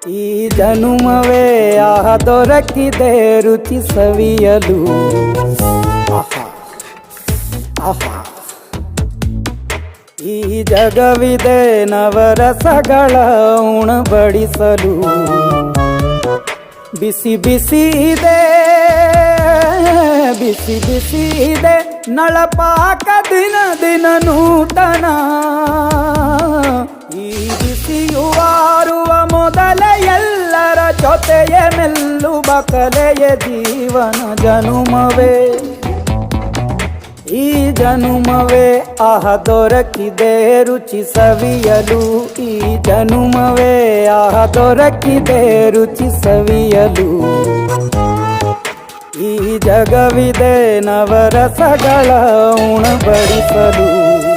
ಈ ಜನುಮವೇ ಆಹ ದೊರಕಿದೆ ರುಚಿ ಸವಿಯಲು. ಆಹಾ ಆಹಾ ಈ ಜಗವಿದೆ ನವರಸಗಳ ಉಣಬಡಿಸಲು. ಬಿಸಿ ಬಿಸಿ ಇದೆ ಬಿಸಿ ಬಿಸಿ ಇದೆ ನಳಪಾಕ ದಿನ ದಿನ ನೂತನ. ಈ ಬಿಸಿಯುವಾರುವ ಮೊದಲೇ ಎಲ್ಲರ ಜೊತೆಯ ಮೆಲ್ಲುವ ಕಲೆಯ ಜೀವನ ಜನುಮವೇ. ಈ ಜನುಮವೇ ಆಹ ದೊರಕಿದೆ ರುಚಿ ಸವಿಯಲು. ಈ ಜನುಮವೇ ಆಹ ದೊರಕಿದೆ ರುಚಿ ಸವಿಯಲು. ಈ ಜಗವಿದೆ ನವರಸಗಳ ಉಣಬಡಿಸಲು.